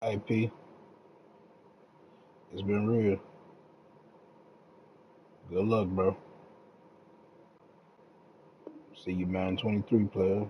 IP, it's been real. Good luck, bro. See you, man. 23 player.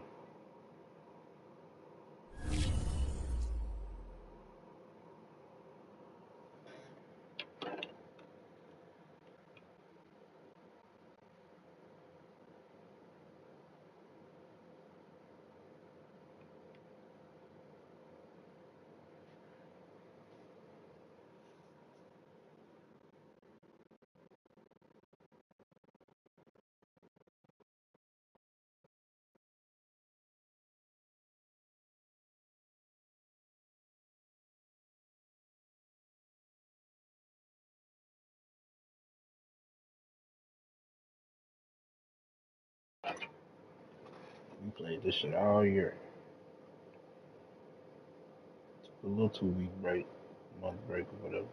We played this shit all year. A little 2 week break, month break or whatever.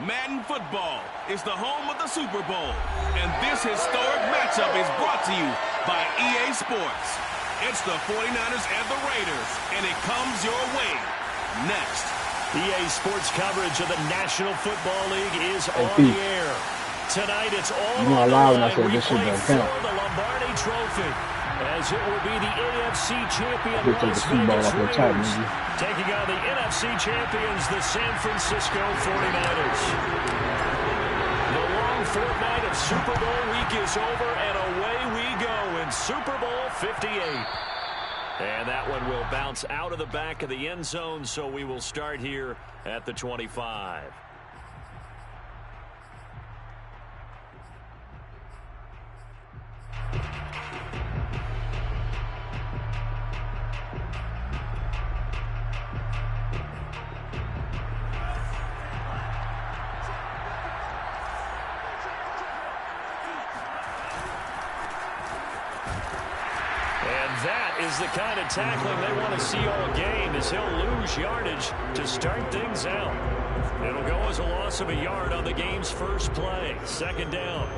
Madden Football is the home of the Super Bowl, and this historic matchup is brought to you by EA Sports. It's the 49ers and the Raiders, and it comes your way next. EA Sports coverage of the National Football League is on the air. Tonight, it's all on the line. We play for the Lombardi Trophy, as it will be the AFC champion Las Vegas Raiders taking on the NFC champions, the San Francisco 49ers. The long fortnight of Super Bowl week is over, and away we go in Super Bowl 58. And that one will bounce out of the back of the end zone, so we will start here at the 25. That is the kind of tackling they want to see all game, as he'll lose yardage to start things out. It'll go as a loss of a yard on the game's first play. Second down.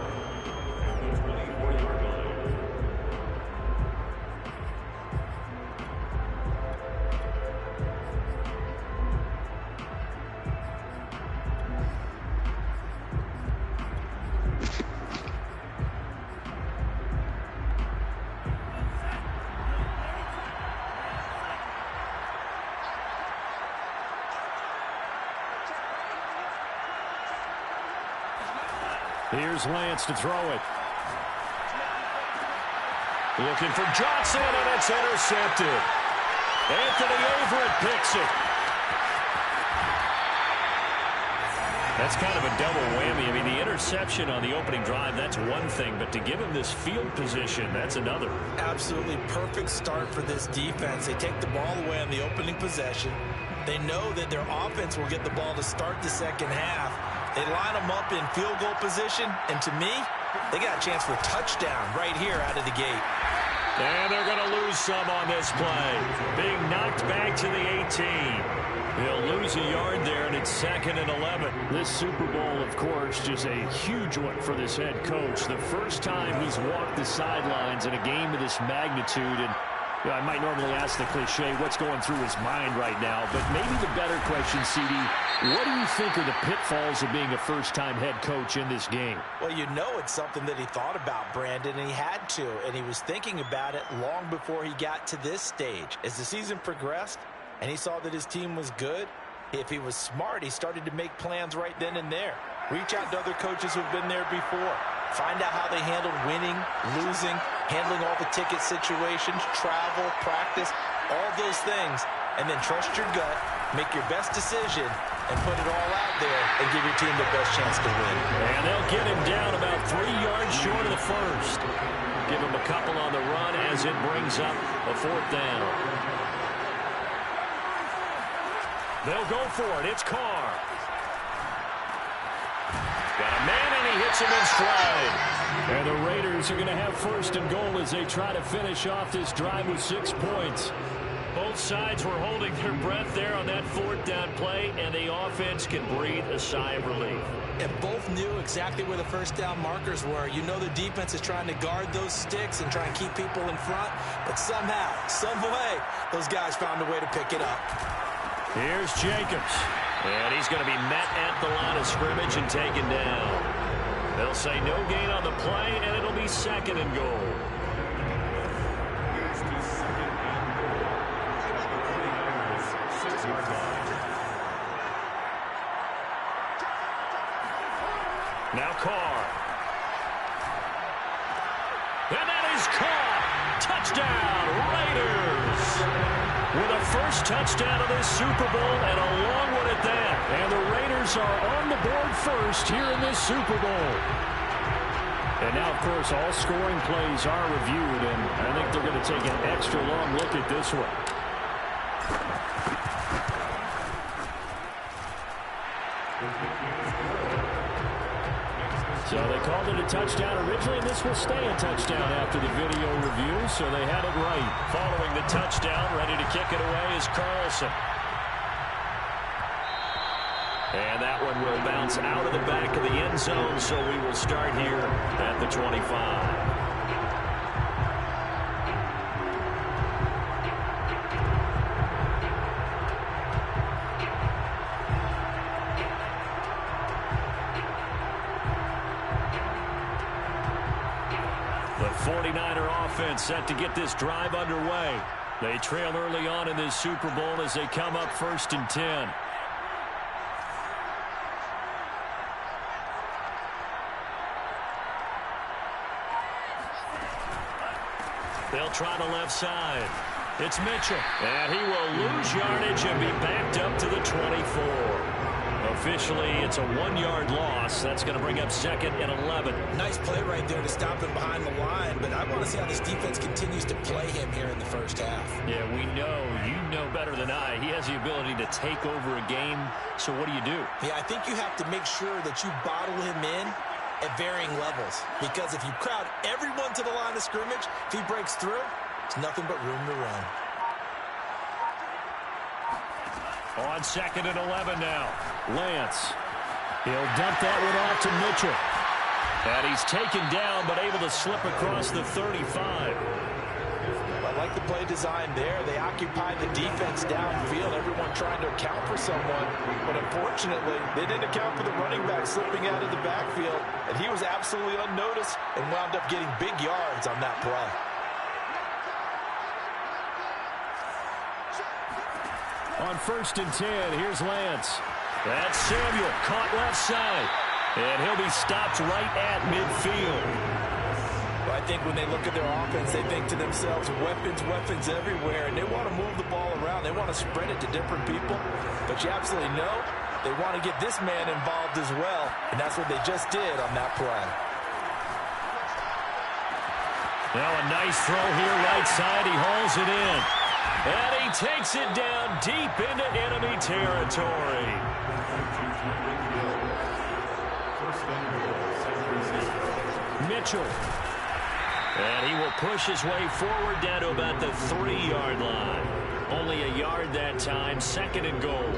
Here's Lance to throw it. Looking for Johnson, and it's intercepted. Anthony Averett picks it. That's kind of a double whammy. I mean, the interception on the opening drive, that's one thing, but to give him this field position, that's another. Absolutely perfect start for this defense. They take the ball away on the opening possession. They know that their offense will get the ball to start the second half. They line them up in field goal position, and to me, they got a chance for a touchdown right here out of the gate. And they're going to lose some on this play. Being knocked back to the 18. They'll lose a yard there, and it's 2nd and 11. This Super Bowl, of course, just a huge one for this head coach. The first time he's walked the sidelines in a game of this magnitude, and I might normally ask the cliche, what's going through his mind right now? But maybe the better question, CD, what do you think are the pitfalls of being a first-time head coach in this game? Well, you know it's something that he thought about, Brandon, and he had to. And he was thinking about it long before he got to this stage. As the season progressed and he saw that his team was good, if he was smart, he started to make plans right then and there. Reach out to other coaches who've been there before. Find out how they handled winning, losing, handling all the ticket situations, travel, practice, all those things. and then trust your gut, make your best decision, and put it all out there and give your team the best chance to win. And they'll get him down about 3 yards short of the first. Give him a couple on the run as it brings up a 4th down. They'll go for it. It's Carr. Got a man, and he hits him in stride. And the Raiders are going to have 1st and goal as they try to finish off this drive with 6 points. Both sides were holding their breath there on that 4th down play, and the offense can breathe a sigh of relief. And both knew exactly where the 1st down markers were. You know the defense is trying to guard those sticks and try and keep people in front, but somehow, some way, those guys found a way to pick it up. Here's Jacobs. And he's going to be met at the line of scrimmage and taken down. They'll say no gain on the play, and it'll be 2nd and goal. Now Carr. And that is caught. Touchdown, Raiders. With a 1st touchdown of this Super Bowl and a long one at that. And the Raiders are on the board 1st here in this Super Bowl. And now, of course, all scoring plays are reviewed, and I think they're going to take an extra long look at this one. So they called it a touchdown originally, and this will stay a touchdown after the video review, so they had it right. Following the touchdown, ready to kick it away is Carlson. And that one will bounce out of the back of the end zone, so we will start here at the 25. The 49er offense set to get this drive underway. They trail early on in this Super Bowl as they come up 1st and 10. They'll try the left side. It's Mitchell. And he will lose yardage and be backed up to the 24. Officially, it's a 1-yard loss. That's going to bring up 2nd and 11. Nice play right there to stop him behind the line, but I want to see how this defense continues to play him here in the 1st half. Yeah, we know. You know better than I. He has the ability to take over a game, so what do you do? Yeah, I think you have to make sure that you bottle him in at varying levels, because if you crowd everyone to the line of scrimmage, if he breaks through, it's nothing but room to run. On 2nd and 11 now. Lance. He'll dump that one off to Mitchell. And he's taken down, but able to slip across the 35. I like the play design there. They occupied the defense downfield, everyone trying to account for someone. But unfortunately, they didn't account for the running back slipping out of the backfield. And he was absolutely unnoticed and wound up getting big yards on that play. On 1st and 10, here's Lance. That's Samuel, caught left side. And he'll be stopped right at midfield. Well, I think when they look at their offense, they think to themselves, weapons, weapons everywhere. And they want to move the ball around. They want to spread it to different people. But you absolutely know they want to get this man involved as well. And that's what they just did on that play. Now a nice throw here right side. He hauls it in. And he takes it down deep into enemy territory. Mitchell. And he will push his way forward down to about the 3-yard line. Only a yard that time, 2nd and goal.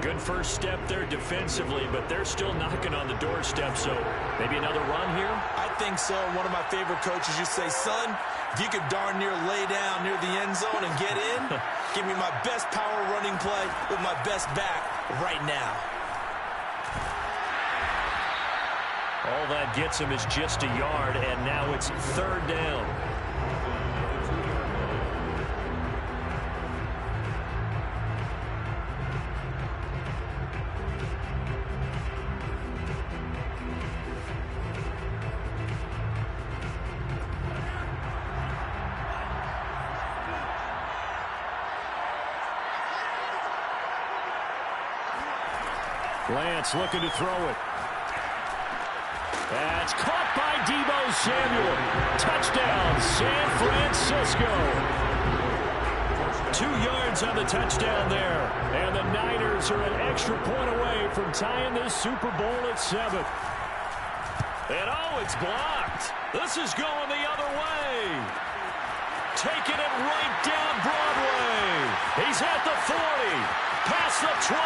Good first step there defensively, but they're still knocking on the doorstep, so maybe another run here? I think so. One of my favorite coaches used to say, son, if you could darn near lay down near the end zone and get in, give me my best power running play with my best back right now. All that gets him is just a yard, and now it's 3rd down. Lance looking to throw it. That's caught by Deebo Samuel. Touchdown, San Francisco. 2 yards on the touchdown there. And the Niners are an extra point away from tying this Super Bowl at 7. And oh, it's blocked. This is going the other way. Taking it right down Broadway. He's at the 40. Past the 20.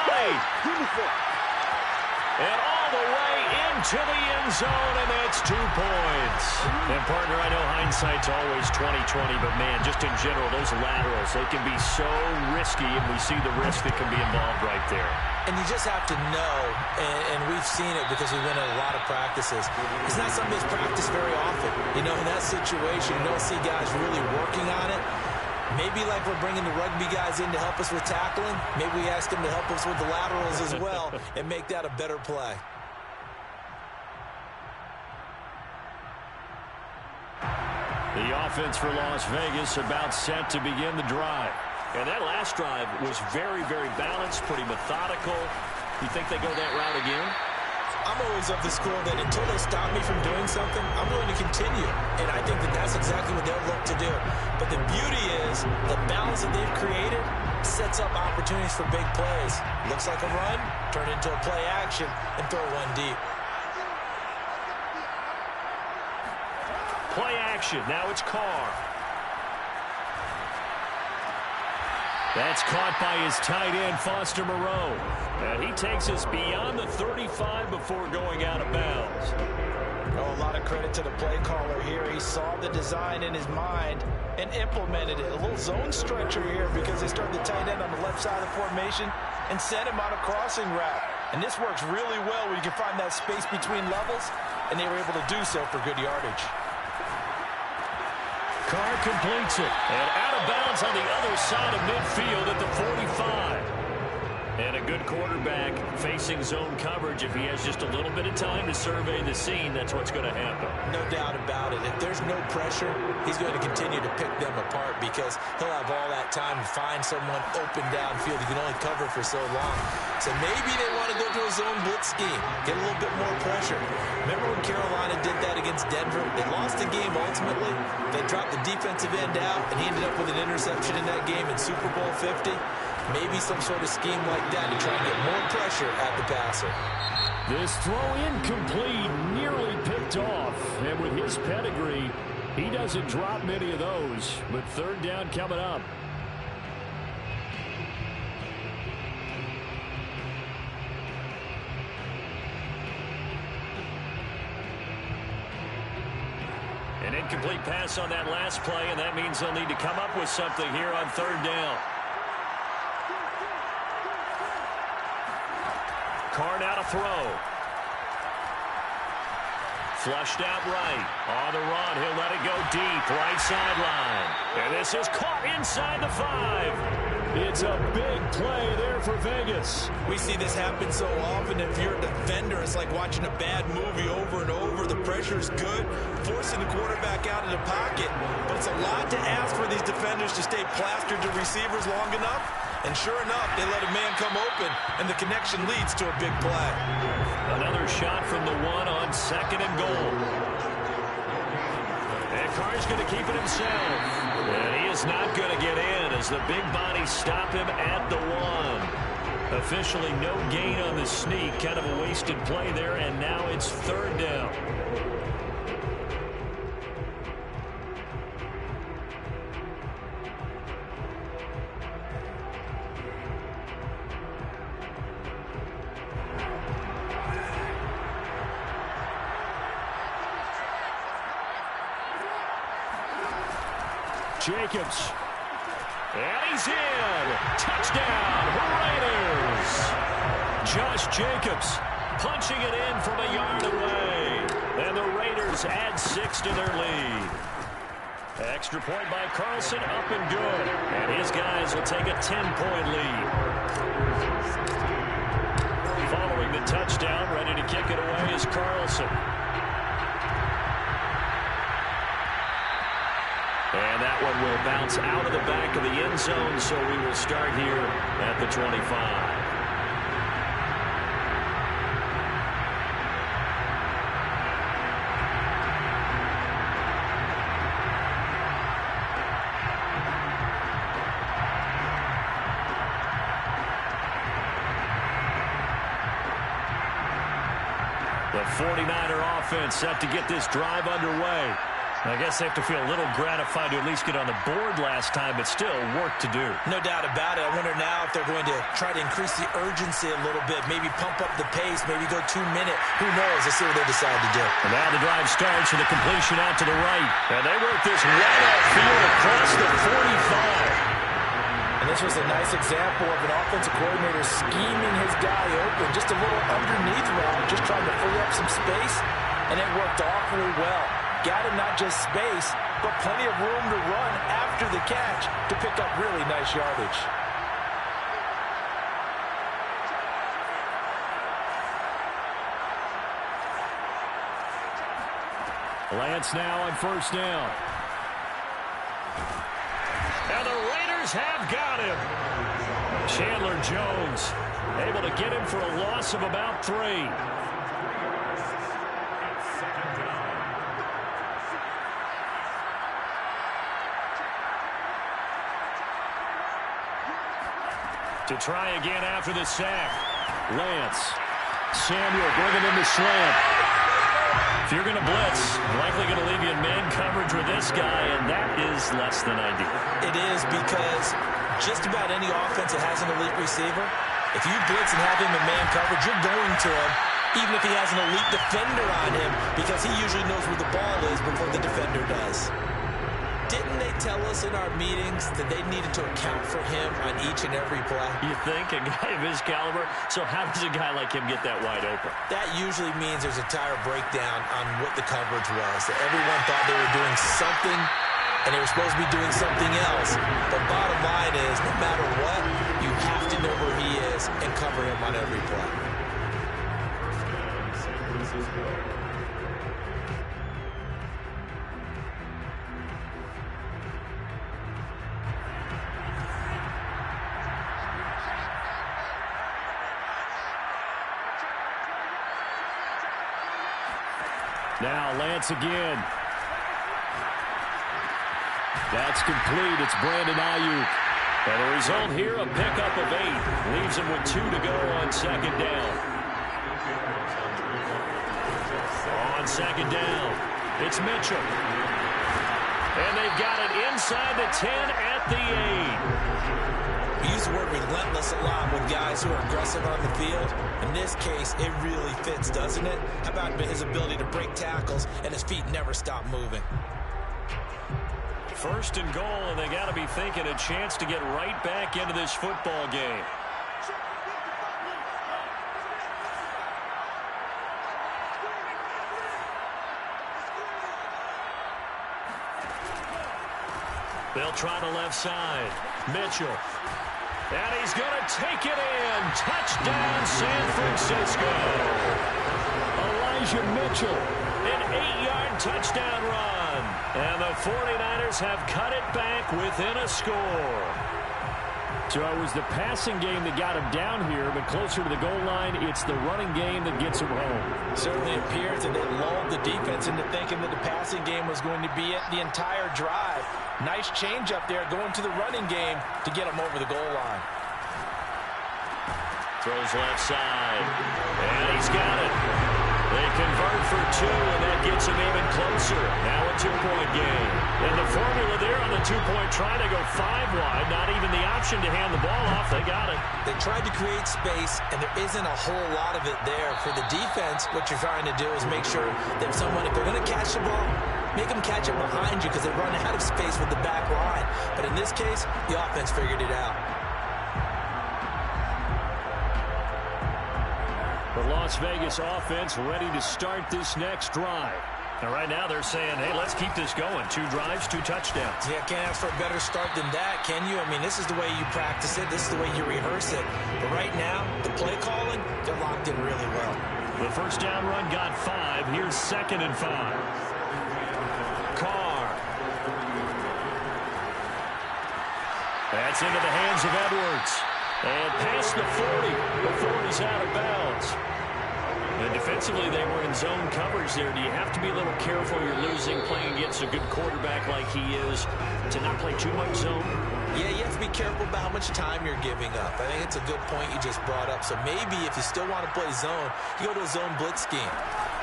And all the way into the end zone, and that's 2 points. And, partner, I know hindsight's always 20/20, but, man, just in general, those laterals, they can be so risky, and we see the risk that can be involved right there. And you just have to know, and we've seen it because we've been in a lot of practices. It's not something that's practiced very often. You know, in that situation, you don't see guys really working on it. Maybe like we're bringing the rugby guys in to help us with tackling, maybe we ask them to help us with the laterals as well and make that a better play. The offense for Las Vegas about set to begin the drive. And that last drive was very, very balanced, pretty methodical. You think they go that route again? I'm always of the school that until they stop me from doing something, I'm willing to continue. And I think that that's exactly what they'll look to do. But the beauty is the balance that they've created sets up opportunities for big plays. Looks like a run, turn it into a play action, and throw one deep. Play action. Now it's Carr. That's caught by his tight end, Foster Moreau. And he takes us beyond the 35 before going out of bounds. Oh, a lot of credit to the play caller here. He saw the design in his mind and implemented it. A little zone stretcher here because they started the tight end on the left side of the formation and sent him on a crossing route. And this works really well where you can find that space between levels, and they were able to do so for good yardage. Carr completes it. And out of bounds on the other side of midfield at the 45. And a good quarterback facing zone coverage. If he has just a little bit of time to survey the scene, that's what's going to happen. No doubt about it. If there's no pressure, he's going to continue to pick them apart because he'll have all that time to find someone open downfield. He can only cover for so long. So maybe they want to go to a zone blitz scheme, get a little bit more pressure. Remember when Carolina did that against Denver? They lost the game ultimately. They dropped the defensive end out, and he ended up with an interception in that game in Super Bowl 50. Maybe some sort of scheme like that to try and get more pressure at the passer. This throw incomplete, nearly picked off. And with his pedigree, he doesn't drop many of those. But third down coming up. An incomplete pass on that last play, and that means they'll need to come up with something here on third down. Carr now to throw. Flushed out right. On the run, he'll let it go deep. Right sideline. And this is caught inside the 5. It's a big play there for Vegas. We see this happen so often. If you're a defender, it's like watching a bad movie over and over. The pressure's good, forcing the quarterback out of the pocket. But it's a lot to ask for these defenders to stay plastered to receivers long enough. And sure enough, they let a man come open, and the connection leads to a big play. Another shot from the 1 on 2nd and goal. And Carr's going to keep it himself. And he is not going to get in as the big bodies stop him at the 1. Officially no gain on the sneak. Kind of a wasted play there, and now it's third down. Jacobs. And he's in. Touchdown, Raiders. Josh Jacobs punching it in from a yard away. And the Raiders add 6 to their lead. Extra point by Carlson, up and good. And his guys will take a 10-point lead. Following the touchdown, ready to kick it away is Carlson. And that one will bounce out of the back of the end zone, so we will start here at the 25. The 49er offense set to get this drive underway. I guess they have to feel a little gratified to at least get on the board last time, but still work to do. No doubt about it. I wonder now if they're going to try to increase the urgency a little bit, maybe pump up the pace, maybe go 2-minute. Who knows? Let's see what they decide to do. And now the drive starts with a completion out to the right. And they work this right outfield across the 45. And this was a nice example of an offensive coordinator scheming his guy open, just a little underneath route, just trying to free up some space, and it worked awfully well. Got him not just space, but plenty of room to run after the catch to pick up really nice yardage. Lance now on first down. And the Raiders have got him. Chandler Jones able to get him for a loss of about 3. To try again after the sack. Lance. Samuel bringing in the slant. If you're going to blitz, likely going to leave you in man coverage with this guy, and that is less than ideal. It is, because just about any offense that has an elite receiver, if you blitz and have him in man coverage, you're going to him, even if he has an elite defender on him, because he usually knows where the ball is before the defender does. Didn't they tell us in our meetings that they needed to account for him on each and every play? You think? A guy of his caliber? So how does a guy like him get that wide open? That usually means there's a tire breakdown on what the coverage was. That everyone thought they were doing something, and they were supposed to be doing something else. But bottom line is, no matter what, you have to know where he is and cover him on every play. Now Lance again. That's complete. It's Brandon Ayuk. And the result here, a pickup of 8. Leaves him with 2 to go on second down. On second down, it's Mitchell. And they've got it inside the 10 at the 8. We use the word relentless a lot with guys who are aggressive on the field. In this case, it really fits, doesn't it? How about his ability to break tackles and his feet never stop moving? First and goal, and they got to be thinking a chance to get right back into this football game. They'll try the left side. Mitchell. And he's going to take it in. Touchdown, San Francisco. Elijah Mitchell, an 8-yard touchdown run. And the 49ers have cut it back within a score. So it was the passing game that got him down here, but closer to the goal line, it's the running game that gets him home. Certainly appears that they lulled the defense into thinking that the passing game was going to be it the entire drive. Nice change up there going to the running game to get him over the goal line. Throws left side. And he's got it. They convert for 2, and that gets him even closer. Now a 2-point game. And the formula there on the 2-point, trying to go 5 wide. Not even the option to hand the ball off. They got it. They tried to create space, and there isn't a whole lot of it there. For the defense, what you're trying to do is make sure that someone, if they're going to catch the ball, make them catch it behind you because they run out of space with the back line. But in this case, the offense figured it out. The Las Vegas offense ready to start this next drive. And right now they're saying, hey, let's keep this going. 2 drives, 2 touchdowns. Yeah, can't ask for a better start than that, can you? I mean, this is the way you practice it. This is the way you rehearse it. But right now, the play calling, they're locked in really well. The first down run got 5. Here's 2nd and 5. Carr. That's into the hands of Edwards. And past the 40 before he's out of bounds. And defensively, they were in zone coverage there. Do you have to be a little careful? You're losing, playing against a good quarterback like he is, to not play too much zone? Yeah, you have to be careful about how much time you're giving up. I think it's a good point you just brought up. So maybe if you still want to play zone, you go to a zone blitz scheme.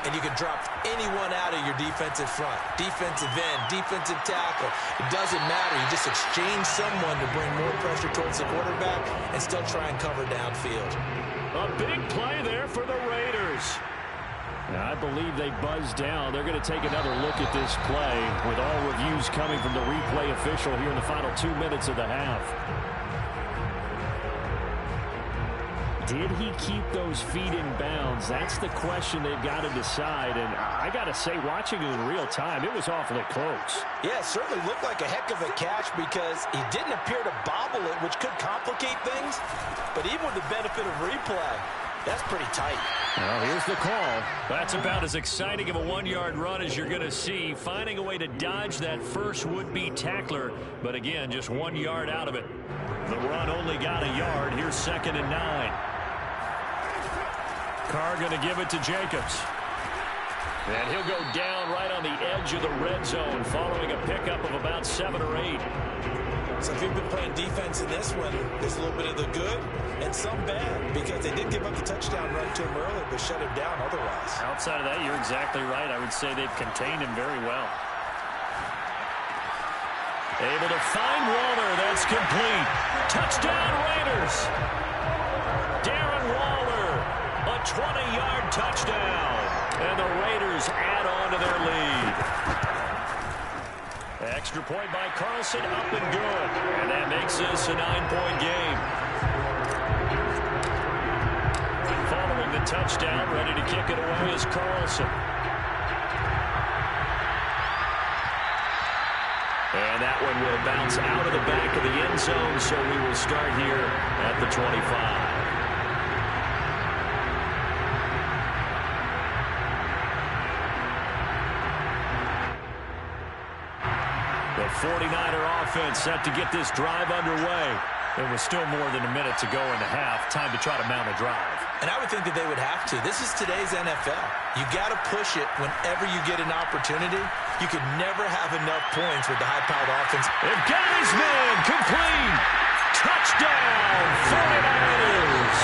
and you can drop anyone out of your defensive front. Defensive end, defensive tackle. It doesn't matter. You just exchange someone to bring more pressure towards the quarterback and still try and cover downfield. A big play there for the Raiders. Now, I believe they buzzed down. They're going to take another look at this play with all reviews coming from the replay official here in the final 2 minutes of the half. Did he keep those feet in bounds? That's the question they've got to decide. And I got to say, watching it in real time, it was awfully close. Yeah, it certainly looked like a heck of a catch because he didn't appear to bobble it, which could complicate things. But even with the benefit of replay, that's pretty tight. Well, here's the call. That's about as exciting of a 1-yard run as you're going to see. Finding a way to dodge that first would-be tackler. But again, just 1 yard out of it. The run only got a yard. Here's 2nd and 9. Carr going to give it to Jacobs. And he'll go down right on the edge of the red zone following a pickup of about 7 or 8. So if you've been playing defense in this one, there's a little bit of the good and some bad because they did give up the touchdown run to him early but shut him down otherwise. Outside of that, you're exactly right. I would say they've contained him very well. Able to find Waller. That's complete. Touchdown Raiders. Darren Waller. A 20-yard touchdown. And the Raiders add on to their lead. Extra point by Carlson, up and good. And that makes this a 9-point game. Following the touchdown, ready to kick it away is Carlson. And that one will bounce out of the back of the end zone, so we will start here at the 25. The 49er offense set to get this drive underway. There was still more than a minute to go in the half. Time to try to mount a drive. And I would think that they would have to. This is today's NFL. You got to push it whenever you get an opportunity. You could never have enough points with the high-powered offense. And got his man complete. Touchdown, 49ers.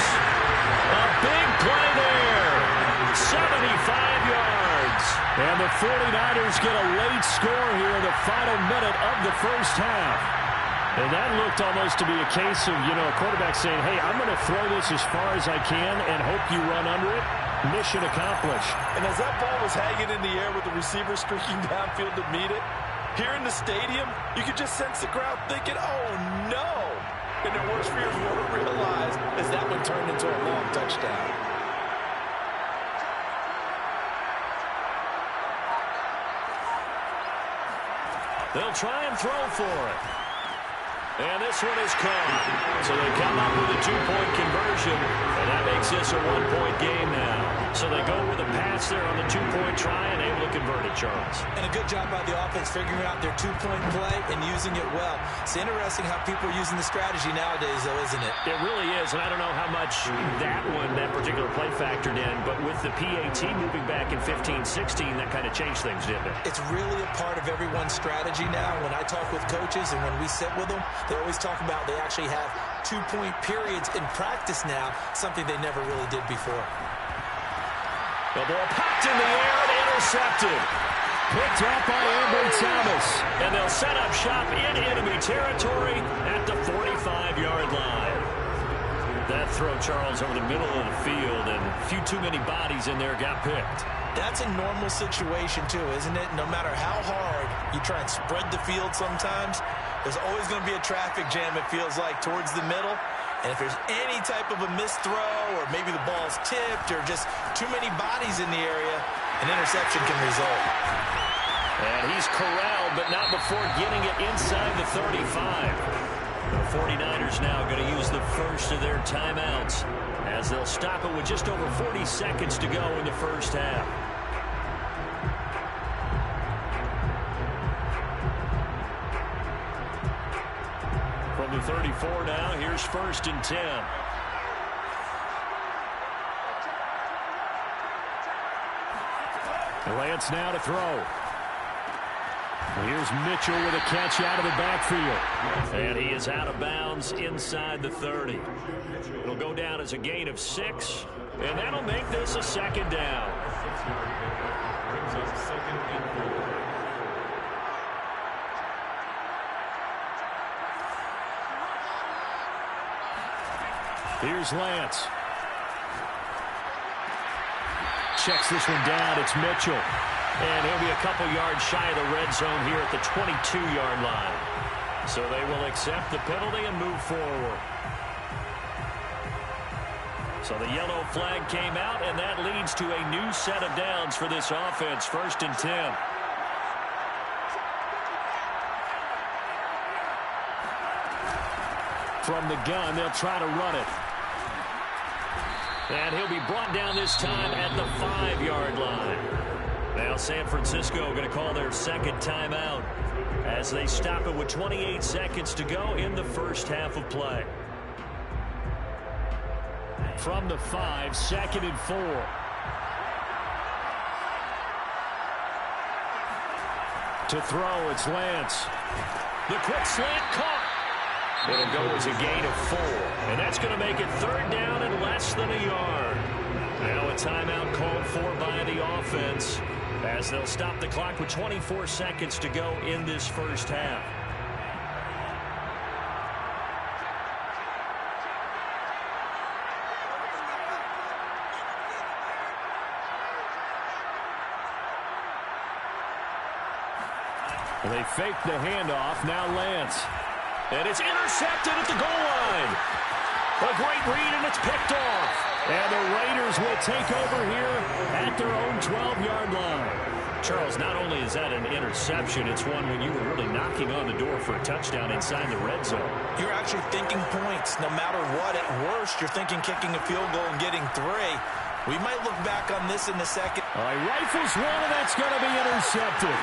A big play there. 75 yards. And the 49ers get a late score here in the final minute of the first half. And that looked almost to be a case of, a quarterback saying, hey, I'm going to throw this as far as I can and hope you run under it. Mission accomplished. And as that ball was hanging in the air with the receiver streaking downfield to meet it, here in the stadium, you could just sense the crowd thinking, oh, no. And their worst fears were realized as that one turned into a long touchdown. They'll try and throw for it. And this one is caught. So they come up with a 2-point conversion. And that makes this a 1-point game now. So they go with a pass there on the 2-point try and able to convert it, Charles. And a good job by the offense figuring out their 2-point play and using it well. It's interesting how people are using the strategy nowadays, though, isn't it? It really is. And I don't know how much that particular play factored in. But with the PAT moving back in 15-16, that kind of changed things, didn't it? It's really a part of everyone's strategy now. When I talk with coaches and when we sit with them, they always talk about they actually have 2-point periods in practice now, something they never really did before. The ball popped in the air and intercepted. Picked up by Ambry Thomas. And they'll set up shop in enemy territory at the 45-yard line. That throw, Charles, over the middle of the field, and a few too many bodies in there got picked. That's a normal situation, too, isn't it? No matter how hard you try and spread the field sometimes, there's always going to be a traffic jam, it feels like, towards the middle. And if there's any type of a missed throw or maybe the ball's tipped or just too many bodies in the area, an interception can result. And he's corralled, but not before getting it inside the 35. The 49ers now going to use the first of their timeouts as they'll stop it with just over 40 seconds to go in the first half. From the 34 now, here's 1st and 10. Lance now to throw. Here's Mitchell with a catch out of the backfield. And he is out of bounds inside the 30. It'll go down as a gain of 6, and that'll make this a 2nd down. Here's Lance. Checks this one down. It's Mitchell. And he'll be a couple yards shy of the red zone here at the 22-yard line. So they will accept the penalty and move forward. So the yellow flag came out, and that leads to a new set of downs for this offense. 1st and 10. From the gun, they'll try to run it. And he'll be brought down this time at the 5-yard line. Now San Francisco going to call their 2nd timeout as they stop it with 28 seconds to go in the first half of play. From the 5, 2nd and 4. To throw, it's Lance. The quick slant caught. It'll go as a gain of 4. And that's going to make it 3rd down and less than a yard. Now a timeout called for by the offense as they'll stop the clock with 24 seconds to go in this first half. And they fake the handoff. Now Lance. And it's intercepted at the goal line. A great read, and it's picked off. And the Raiders will take over here at their own 12-yard line. Charles, not only is that an interception, it's one when you were really knocking on the door for a touchdown inside the red zone. You're actually thinking points. No matter what, at worst, you're thinking kicking a field goal and getting 3. We might look back on this in a second. All right, rifles one, and that's going to be intercepted.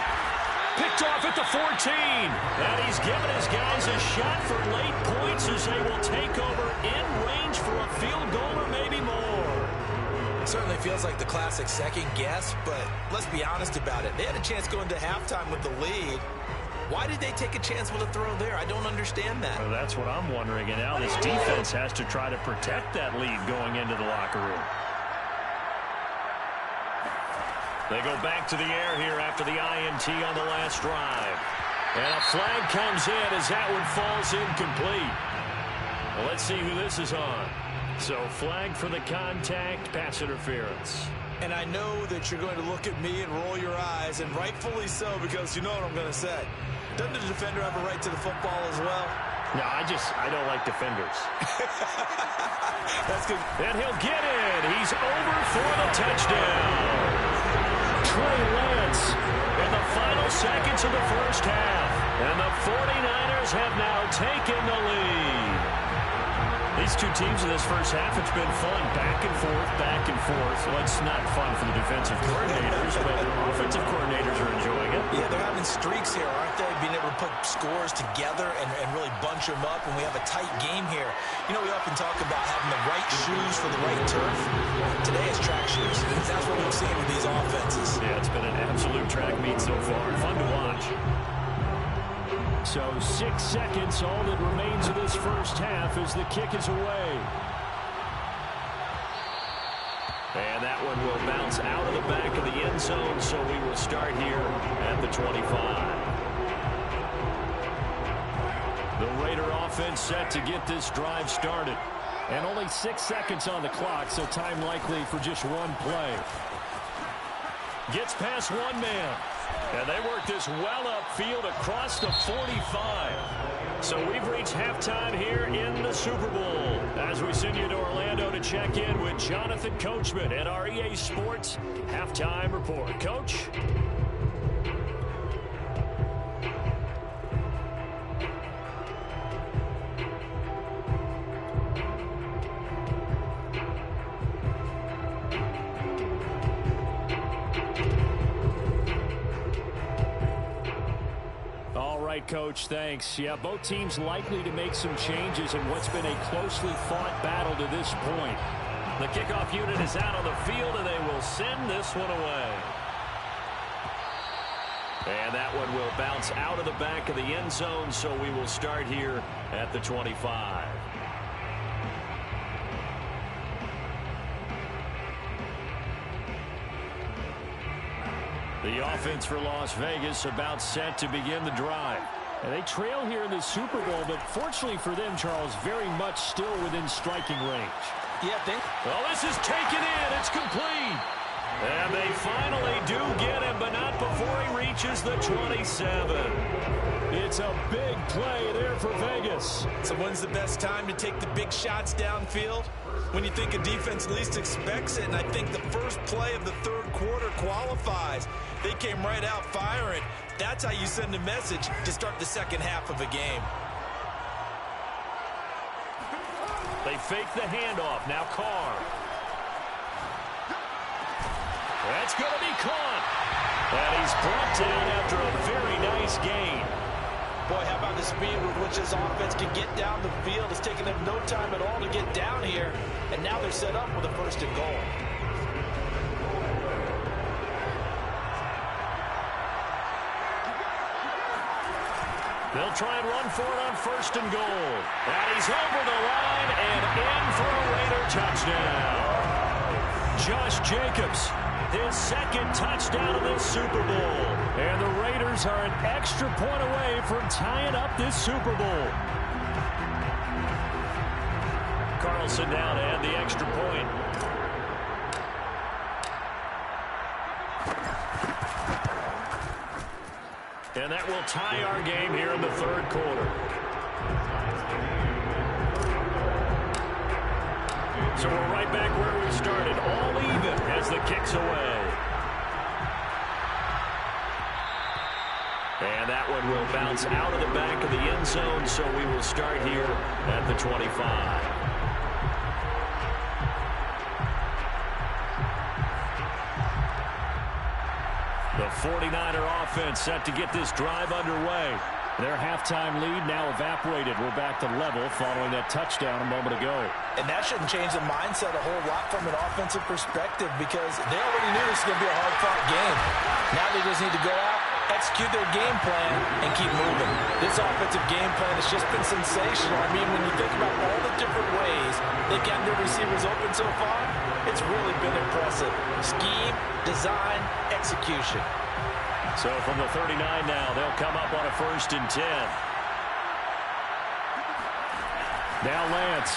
Picked off at the 14. And he's given his guys a shot for late points as they will take over in range for a field goal or maybe more. It certainly feels like the classic second guess, but let's be honest about it. They had a chance going to halftime with the lead. Why did they take a chance with a throw there? I don't understand that. Well, that's what I'm wondering. And now this defense has to try to protect that lead going into the locker room. They go back to the air here after the INT on the last drive. And a flag comes in as that one falls incomplete. Well, let's see who this is on. So flag for the contact, pass interference. And I know that you're going to look at me and roll your eyes, and rightfully so, because you know what I'm going to say. Doesn't the defender have a right to the football as well? No, I don't like defenders. That's good. And he'll get it. He's over for the touchdown. Trey Lance in the final seconds of the first half. And the 49ers have now taken the lead. These two teams in this first half, it's been fun. Back and forth, back and forth. Well, it's not fun for the defensive coordinators, but the offensive coordinators are enjoying it. Yeah, they're having streaks here, aren't they? Being able to put scores together and really bunch them up, and we have a tight game here. You know, we often talk about having the right shoes for the right turf. Today it's track shoes. That's what we've seen with these offenses. Yeah, it's been an absolute track meet so far. Fun to watch. So 6 seconds, all that remains of this first half as the kick is away. And that one will bounce out of the back of the end zone, so we will start here at the 25. The Raider offense set to get this drive started. And only 6 seconds on the clock, so time likely for just one play. Gets past one man. And they work this well upfield across the 45. So we've reached halftime here in the Super Bowl. As we send you to Orlando to check in with Jonathan Coachman at our EA Sports Halftime Report. Coach? Coach, thanks. Yeah, both teams likely to make some changes in what's been a closely fought battle to this point. The kickoff unit is out on the field, and they will send this one away. And that one will bounce out of the back of the end zone, so we will start here at the 25. The offense for Las Vegas about set to begin the drive. And they trail here in the Super Bowl, but fortunately for them, Charles, very much still within striking range. Yeah, well, this is taken in. It's complete. And they finally do get him, but not before he reaches the 27. It's a big play there for Vegas. So when's the best time to take the big shots downfield? When you think a defense least expects it, and I think the first play of the third quarter qualifies. They came right out firing. That's how you send a message to start the second half of a game. They fake the handoff. Now Carr. That's going to be caught. And he's brought down after a very nice gain. Boy, how about the speed with which this offense can get down the field? It's taken them no time at all to get down here. And now they're set up with a first and goal. They'll try and run for it on first and goal. And he's over the line and in for a Raider touchdown. Josh Jacobs, his second touchdown of this Super Bowl. And the Raiders are an extra point away from tying up this Super Bowl. Carlson down to add the extra point. And that will tie our game here in the third quarter. So we're right back where we started, all even as the kick's away. And that one will bounce out of the back of the end zone, so we will start here at the 25. The 49er offense set to get this drive underway. Their halftime lead now evaporated. We're back to level following that touchdown a moment ago. And that shouldn't change the mindset a whole lot from an offensive perspective because they already knew this was going to be a hard-fought game. Now they just need to go out, execute their game plan, and keep moving. This offensive game plan has just been sensational. I mean, when you think about all the different ways they got their receivers open so far, it's really been impressive. Scheme, design, execution. So from the 39 now, they'll come up on a 1st and 10. Now Lance.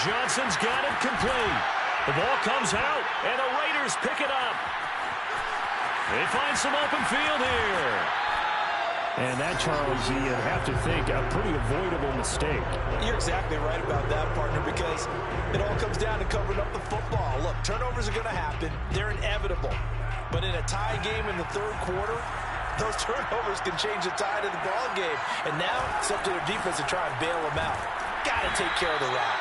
Johnson's got it complete. The ball comes out, and the Raiders pick it up. They find some open field here. And that, Charles, you'd have to think a pretty avoidable mistake. You're exactly right about that, partner, because it all comes down to covering up the football. Look, turnovers are going to happen. They're inevitable. But in a tie game in the third quarter, those turnovers can change the tide of the ball game. And now it's up to their defense to try and bail them out. Got to take care of the rock.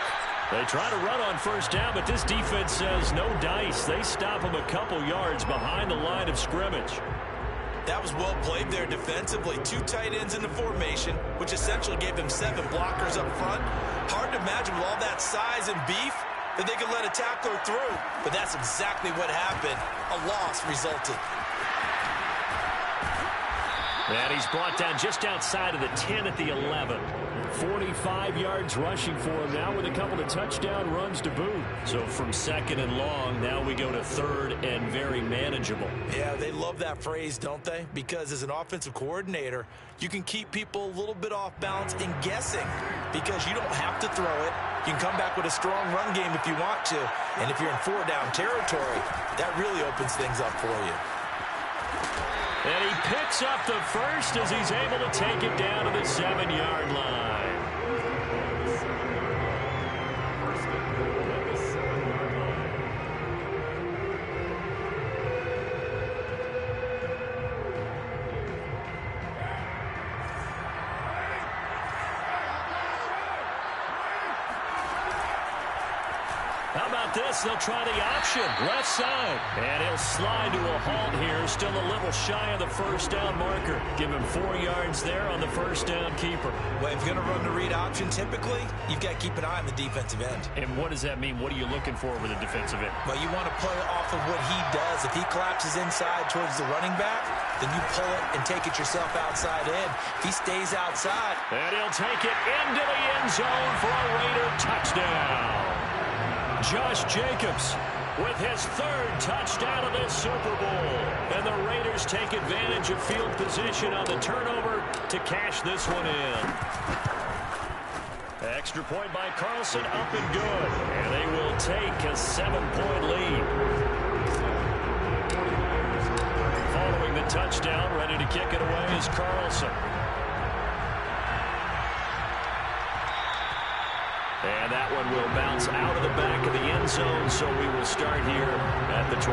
They try to run on first down, but this defense says no dice. They stop them a couple yards behind the line of scrimmage. That was well played there defensively. 2 tight ends in the formation, which essentially gave them 7 blockers up front. Hard to imagine with all that size and beef that they could let a tackler through. But that's exactly what happened. A loss resulted. And he's brought down just outside of the 10 at the 11. 45 yards rushing for him now with a couple of touchdown runs to boot. So from 2nd and long, now we go to 3rd and very manageable. Yeah, they love that phrase, don't they? Because as an offensive coordinator, you can keep people a little bit off balance and guessing because you don't have to throw it. You can come back with a strong run game if you want to. And if you're in 4-down territory, that really opens things up for you. And he picks up the first as he's able to take it down to the 7-yard line. How about this? They'll try the option. Left side. And he'll slide to a halt here. Still a little shy of the first down marker. Give him 4 yards there on the first down keeper. Well, if you're going to run the read option, typically, you've got to keep an eye on the defensive end. And what does that mean? What are you looking for with a defensive end? Well, you want to play off of what he does. If he collapses inside towards the running back, then you pull it and take it yourself outside in. If he stays outside. And he'll take it into the end zone for a Raider touchdown. Josh Jacobs with his 3rd touchdown of this Super Bowl. And the Raiders take advantage of field position on the turnover to cash this one in. Extra point by Carlson, up and good. And they will take a 7-point lead. Following the touchdown, ready to kick it away is Carlson. And that one will bounce out of the back of the end zone, so we will start here at the 25.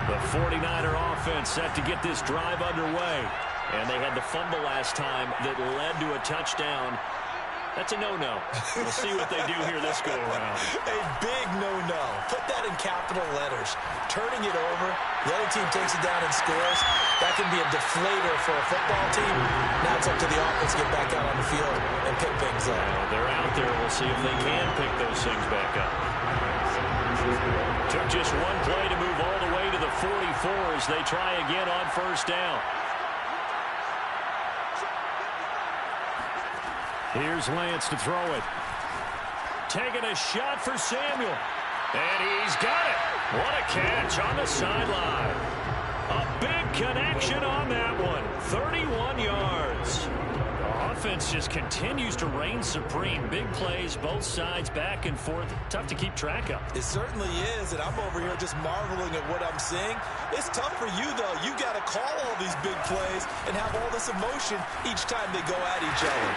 The 49er offense set to get this drive underway. And they had the fumble last time that led to a touchdown. That's a no-no. We'll see what they do here this go-around. A big no-no. Put that in capital letters. Turning it over, the other team takes it down and scores. That can be a deflator for a football team. Now it's up to the offense to get back out on the field and pick things up. They're out there. We'll see if they can pick those things back up. Took just one play to move all the way to the 44 as they try again on first down. Here's Lance to throw it. Taking a shot for Samuel. And he's got it. What a catch on the sideline. A big connection on that one. 31 yards. The offense just continues to reign supreme. Big plays, both sides, back and forth. Tough to keep track of. It certainly is, and I'm over here just marveling at what I'm seeing. It's tough for you, though. You got to call all these big plays and have all this emotion each time they go at each other.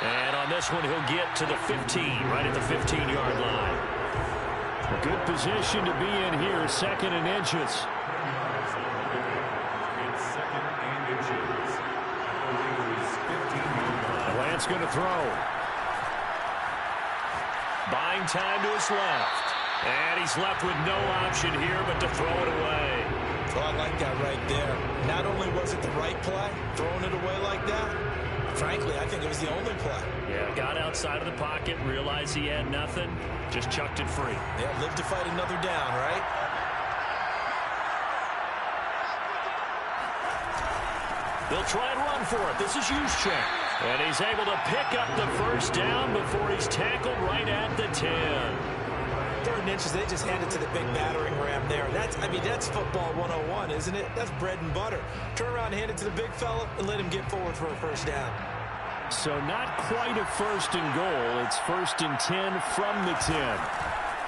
And on this one, he'll get to the 15, right at the 15-yard line. A good position to be in here, 2nd and inches. Lance going to throw. Buying time to his left. And he's left with no option here but to throw it away. Oh, I like that right there. Not only was it the right play, throwing it away like that, frankly, I think it was the only play. Yeah, got outside of the pocket, realized he had nothing, just chucked it free. Yeah, live to fight another down, right? They'll try and run for it. This is Juszczyk. And he's able to pick up the first down before he's tackled right at the 10. 3rd and inches, they just hand it to the big battering ram there. That's football 101, isn't it? That's bread and butter. Turn around, hand it to the big fella, and let him get forward for a first down. So not quite a 1st and goal. It's 1st and 10 from the 10.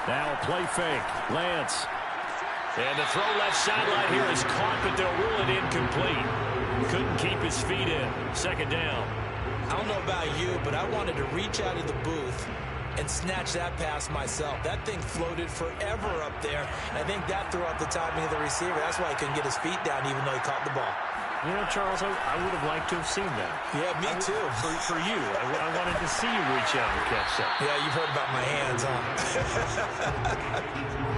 Now a play fake. Lance. And the throw left sideline here is caught, but they'll rule it incomplete. Couldn't keep his feet in. 2nd down. I don't know about you, but I wanted to reach out of the booth and snatch that pass myself. That thing floated forever up there. I think that threw out the timing of the receiver. That's why he couldn't get his feet down even though he caught the ball. You know, Charles, I would have liked to have seen that. Yeah, me too. For you. I wanted to see you reach out and catch that. Yeah, you've heard about my hands, huh?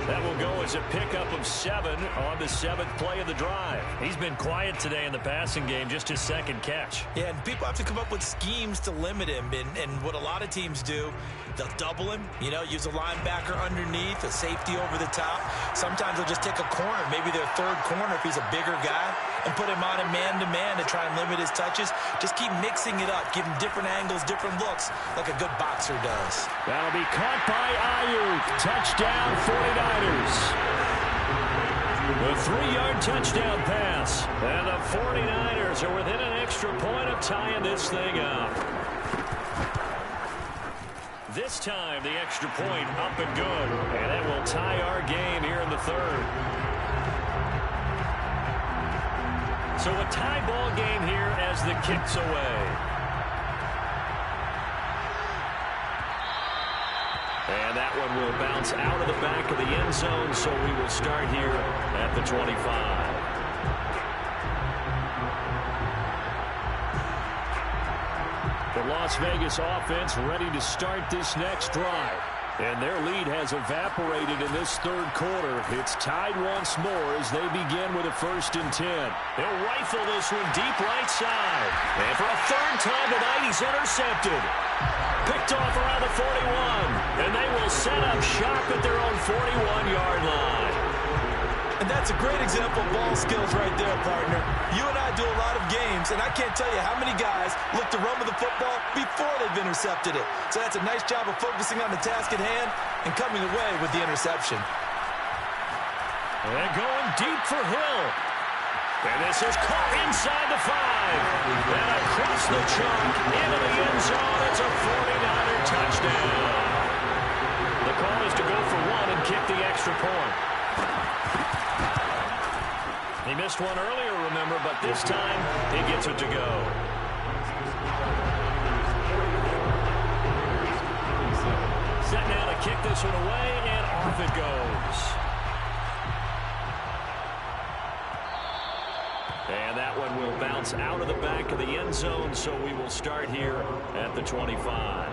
That will go as a pickup of 7 on the 7th play of the drive. He's been quiet today in the passing game, just his 2nd catch. Yeah, and people have to come up with schemes to limit him. And what a lot of teams do, they'll double him, you know, use a linebacker underneath, a safety over the top. Sometimes they'll just take a corner, maybe their 3rd corner if he's a bigger guy, and put him on a man-to-man to try and limit his touches. Just keep mixing it up, give him different angles, different looks, like a good boxer does. That'll be caught by Ayuk. Touchdown, 49ers. The 3-yard touchdown pass. And the 49ers are within an extra point of tying this thing up. This time, the extra point up and good. And that will tie our game here in the 3rd. So a tie ball game here as the kick's away. And that one will bounce out of the back of the end zone, so we will start here at the 25. The Las Vegas offense ready to start this next drive. And their lead has evaporated in this third quarter. It's tied once more as they begin with a 1st and 10. They'll rifle this one deep right side. And for a third time tonight, he's intercepted. Picked off around the 41. And they will set up shop at their own 41-yard line. And that's a great example of ball skills right there, partner. You and I do a lot of games, and I can't tell you how many guys look to run with the football before they've intercepted it. So that's a nice job of focusing on the task at hand and coming away with the interception. And going deep for Hill. And this is caught inside the 5. And across the chalk into the end zone. It's a 49er touchdown. The call is to go for 1 and kick the extra point. He missed one earlier, remember, but this time he gets it to go. Set now to kick this one away, and off it goes. And that one will bounce out of the back of the end zone, so we will start here at the 25.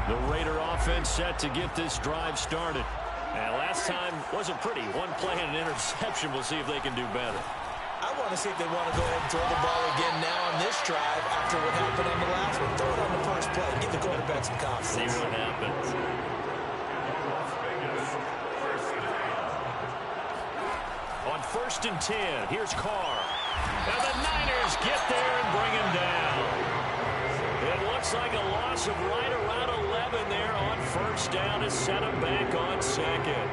The Raider offense set to get this drive started. And last time wasn't pretty. One play and an interception. We'll see if they can do better. I want to see if they want to go ahead and throw the ball again now on this drive after what happened on the last one. Throw it on the first play. Give the quarterback some confidence. See what happens. On 1st and 10, here's Carr. And the Niners get there and bring him down. It looks like a loss of right around 11 there on 1st down to set him back on 2nd.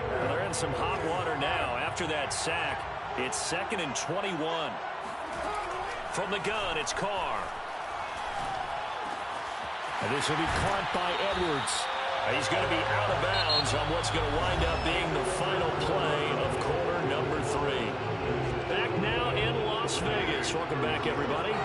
Well, they're in some hot water now. After that sack, it's 2nd and 21. From the gun, it's Carr. And this will be caught by Edwards. He's going to be out of bounds on what's going to wind up being the final play of quarter number 3. Back now in Las Vegas. Welcome back, everybody.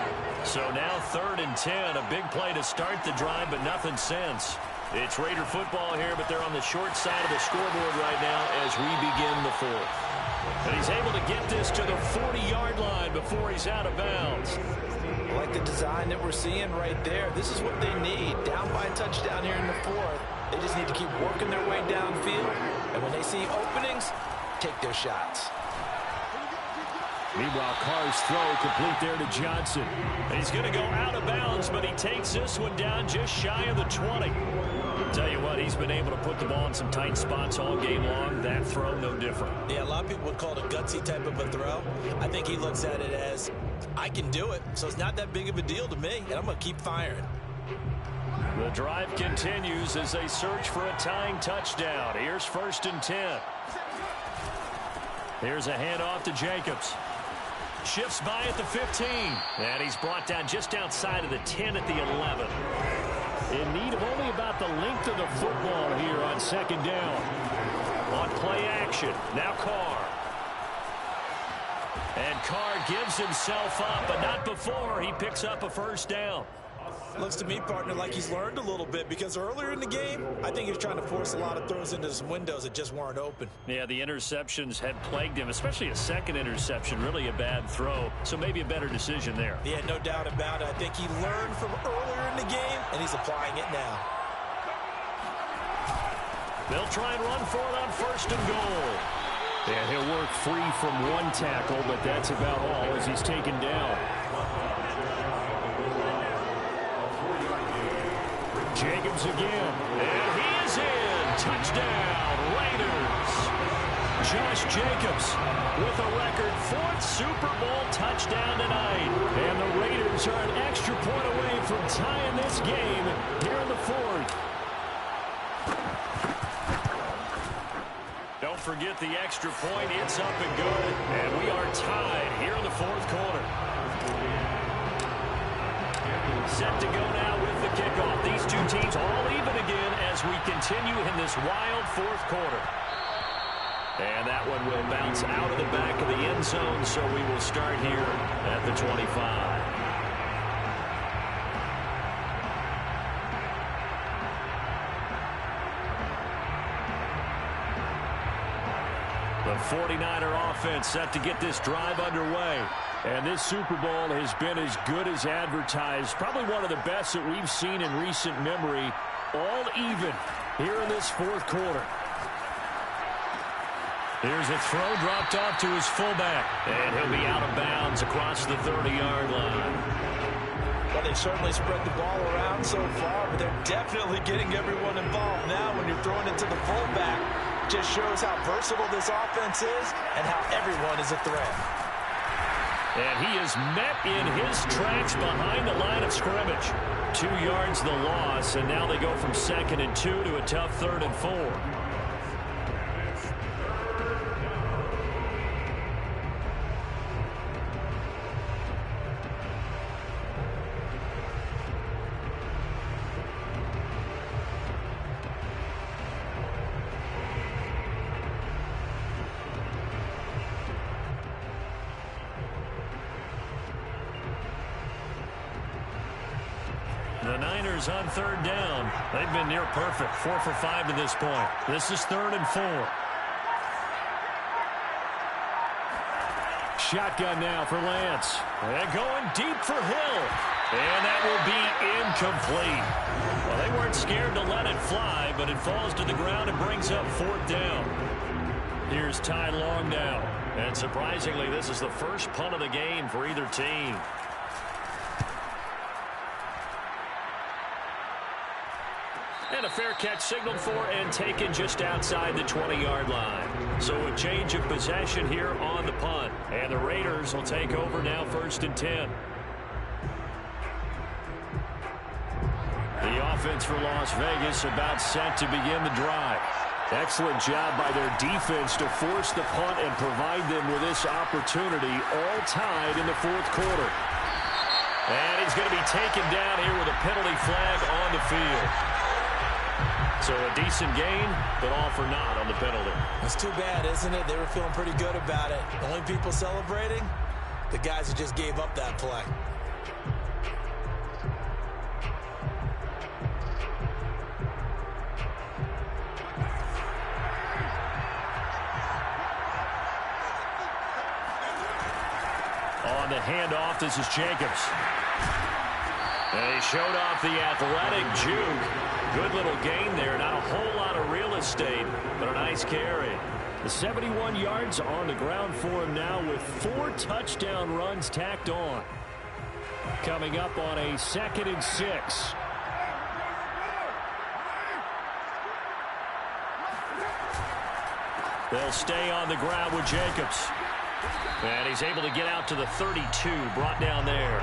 So now 3rd and 10. A big play to start the drive, but nothing since. It's Raider football here, but they're on the short side of the scoreboard right now as we begin the 4th. And he's able to get this to the 40-yard line before he's out of bounds. I like the design that we're seeing right there. This is what they need. Down by a touchdown here in the 4th. They just need to keep working their way downfield. And when they see openings, take their shots. Meanwhile, Carr's throw complete there to Johnson. And he's going to go out of bounds, but he takes this one down just shy of the 20. Tell you what, he's been able to put the ball in some tight spots all game long. That throw, no different. Yeah, a lot of people would call it a gutsy type of a throw. I think he looks at it as, I can do it, so it's not that big of a deal to me, and I'm going to keep firing. The drive continues as they search for a tying touchdown. Here's 1st and 10. Here's a handoff to Jacobs. Shifts by at the 15. And he's brought down just outside of the 10 at the 11. In need of only about the length of the football here on 2nd down. On play action, now Carr. And Carr gives himself up, but not before he picks up a 1st down. Looks to me, partner, like he's learned a little bit, because earlier in the game, I think he was trying to force a lot of throws into some windows that just weren't open. Yeah, the interceptions had plagued him, especially a second interception, really a bad throw. So maybe a better decision there. Yeah, no doubt about it. I think he learned from earlier in the game, and he's applying it now. They'll try and run for it on 1st and goal. And he'll work free from one tackle, but that's about all as he's taken down. Jacobs again, and he is in. Touchdown, Raiders. Josh Jacobs with a record 4th Super Bowl touchdown tonight. And the Raiders are an extra point away from tying this game here in the 4th. Don't forget the extra point. It's up and good. And we are tied here in the 4th quarter. Set to go now with the kickoff. These two teams all even again as we continue in this wild 4th quarter. And that one will bounce out of the back of the end zone, so we will start here at the 25. 49er offense set to get this drive underway. And this Super Bowl has been as good as advertised. Probably one of the best that we've seen in recent memory. All even here in this fourth quarter. Here's a throw dropped off to his fullback. And he'll be out of bounds across the 30-yard line. Well, they've certainly spread the ball around so far, but they're definitely getting everyone involved now when you're throwing it to the fullback. Just shows how versatile this offense is and how everyone is a threat. And he is met in his tracks behind the line of scrimmage. 2 yards the loss, and now they go from 2nd and 2 to a tough 3rd and 4. The Niners on 3rd down. They've been near perfect. 4 for 5 to this point. This is 3rd and 4. Shotgun now for Lance. And going deep for Hill. And that will be incomplete. Well, they weren't scared to let it fly, but it falls to the ground and brings up 4th down. Here's Ty Long now. And surprisingly, this is the first punt of the game for either team. And a fair catch signaled for and taken just outside the 20-yard line. So a change of possession here on the punt. And the Raiders will take over now 1st and 10. The offense for Las Vegas about set to begin the drive. Excellent job by their defense to force the punt and provide them with this opportunity, all tied in the 4th quarter. And he's going to be taken down here with a penalty flag on the field. So a decent gain, but all for naught on the penalty. That's too bad, isn't it? They were feeling pretty good about it. The only people celebrating, the guys who just gave up that play. On the handoff, this is Jacobs. And he showed off the athletic juke. Good little gain there. Not a whole lot of real estate, but a nice carry. The 71 yards on the ground for him now with 4 touchdown runs tacked on. Coming up on a 2nd and 6. They'll stay on the ground with Jacobs. And he's able to get out to the 32, brought down there.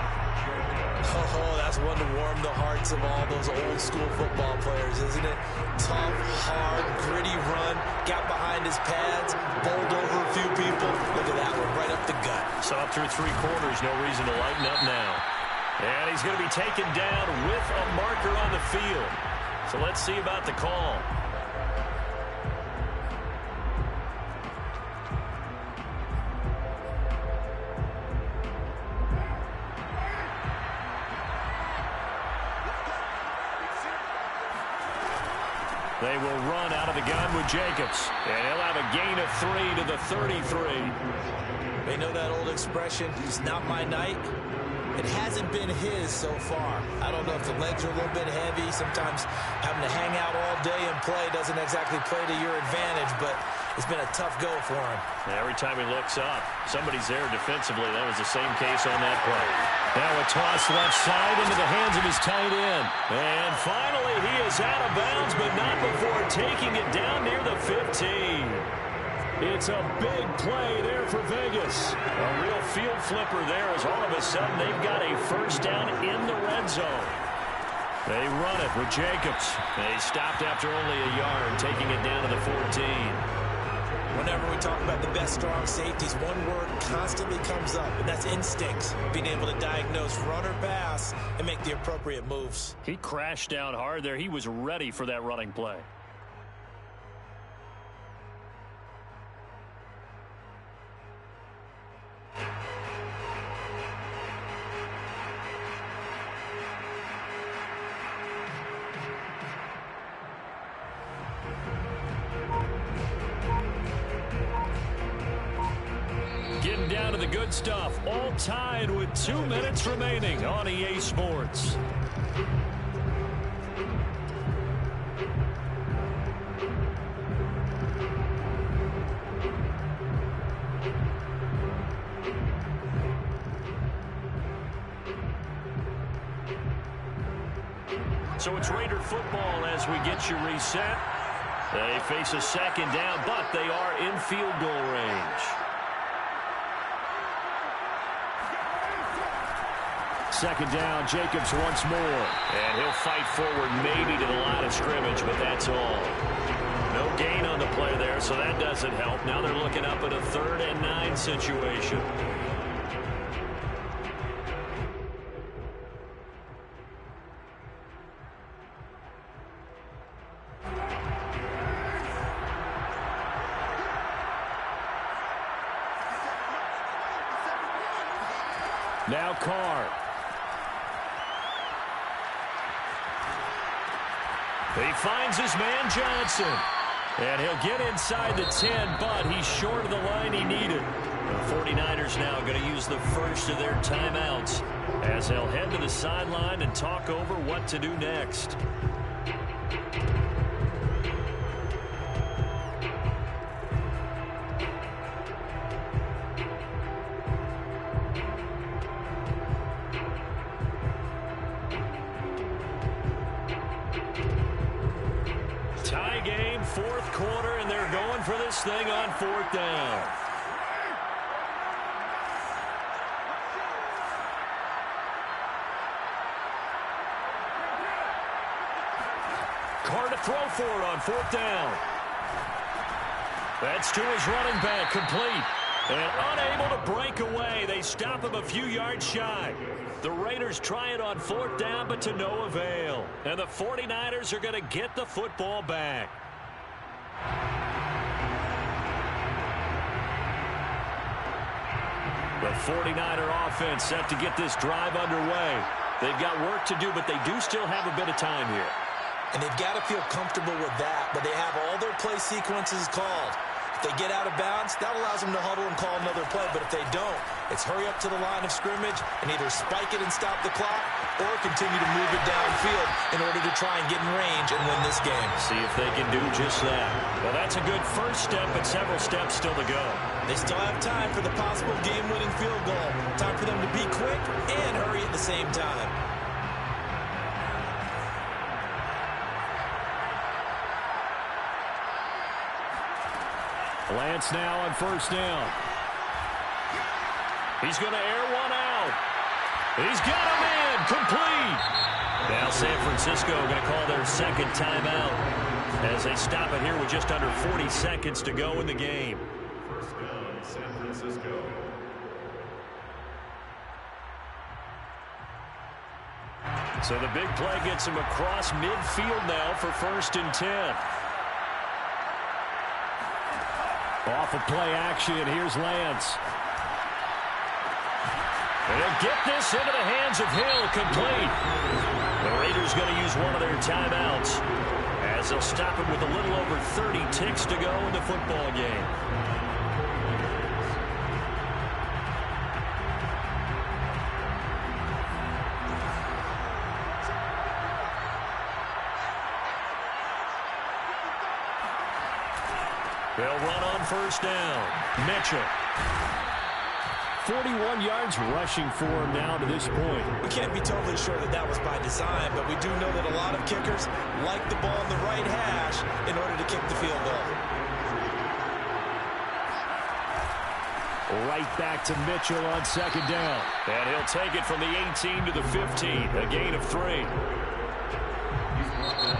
Oh, that's one to warm the hearts of all those old school football players, isn't it? Tough, hard, gritty run, got behind his pads, bowled over a few people. Look at that one, right up the gut. Saw through 3 quarters, no reason to lighten up now. And he's going to be taken down with a marker on the field. So let's see about the call. They will run out of the gun with Jacobs. And he'll have a gain of 3 to the 33. They know that old expression, it's not my night. It hasn't been his so far. I don't know if the legs are a little bit heavy. Sometimes having to hang out all day and play doesn't exactly play to your advantage, but it's been a tough go for him. Every time he looks up, somebody's there defensively. That was the same case on that play. Now a toss left side into the hands of his tight end. And finally he is out of bounds, but not before taking it down near the 15. It's a big play there for Vegas. A real field flipper there as all of a sudden they've got a first down in the red zone. They run it with Jacobs. They stopped after only a yard, taking it down to the 14. Whenever we talk about the best strong safeties, one word constantly comes up, and that's instincts. Being able to diagnose run or pass and make the appropriate moves. He crashed down hard there. He was ready for that running play. good stuff. All tied with 2 minutes remaining on EA Sports. So it's Raider football as we get you reset. They face a second down, but they are in field goal range. Second down, Jacobs once more. And he'll fight forward maybe to the line of scrimmage, but that's all. No gain on the play there, so that doesn't help. Now they're looking up at a 3rd and 9 situation. Now Carr. He finds his man Johnson. And he'll get inside the 10, but he's short of the line he needed. The 49ers now going to use the first of their timeouts as they'll head to the sideline and talk over what to do next. Tie game, 4th quarter, and they're going for this thing on 4th down. Carr to throw for it on 4th down. That's to his running back, complete. And unable to break away. They stop him a few yards shy. The Raiders try it on 4th down, but to no avail. And the 49ers are going to get the football back. The 49er offense set to get this drive underway. They've got work to do, but they do still have a bit of time here. And they've got to feel comfortable with that, but they have all their play sequences called. If they get out of bounds, that allows them to huddle and call another play. But if they don't, it's hurry up to the line of scrimmage and either spike it and stop the clock or continue to move it downfield in order to try and get in range and win this game. See if they can do just that. Well, that's a good first step, but several steps still to go. They still have time for the possible game-winning field goal. Time for them to be quick and hurry at the same time. Lance now on 1st down. He's going to air one out. He's got him in. Complete. Now San Francisco going to call their second timeout as they stop it here with just under 40 seconds to go in the game. First down, San Francisco. So the big play gets him across midfield now for 1st and 10. Off of play action, here's Lance. They'll get this into the hands of Hill, complete. The Raiders going to use one of their timeouts as they'll stop it with a little over 30 ticks to go in the football game. They'll run on 1st down. Mitchell. 41 yards rushing for him now to this point. We can't be totally sure that that was by design, but we do know that a lot of kickers like the ball in the right hash in order to kick the field goal. Right back to Mitchell on 2nd down. And he'll take it from the 18 to the 15. A gain of 3.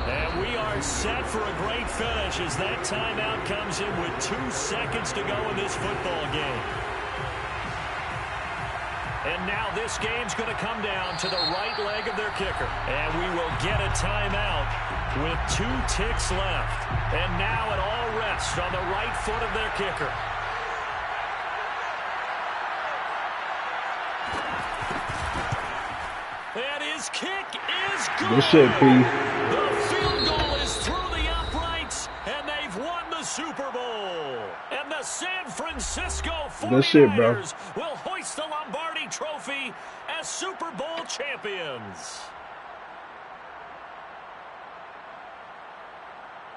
And we are set for a great finish as that timeout comes in with 2 seconds to go in this football game. And now this game's going to come down to the right leg of their kicker. And we will get a timeout with 2 ticks left. And now it all rests on the right foot of their kicker. And his kick is good. Good shit, P. The field goal is through the uprights, and they've won the Super Bowl. And the San Francisco 49ers will as Super Bowl champions.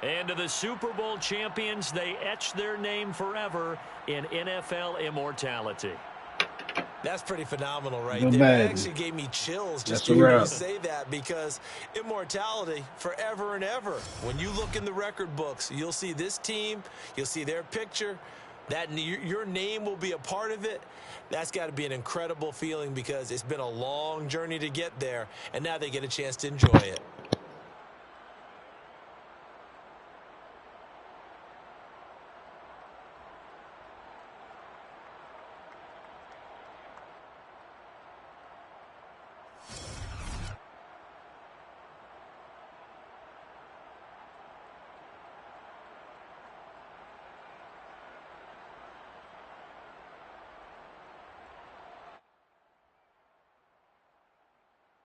And to the Super Bowl champions, they etch their name forever in NFL immortality. That's pretty phenomenal right Good there. man. That actually gave me chills just That's to a hear you wrap. say that, because immortality forever and ever. When you look in the record books, you'll see this team, you'll see their picture, that your name will be a part of it. That's got to be an incredible feeling, because it's been a long journey to get there, and now they get a chance to enjoy it.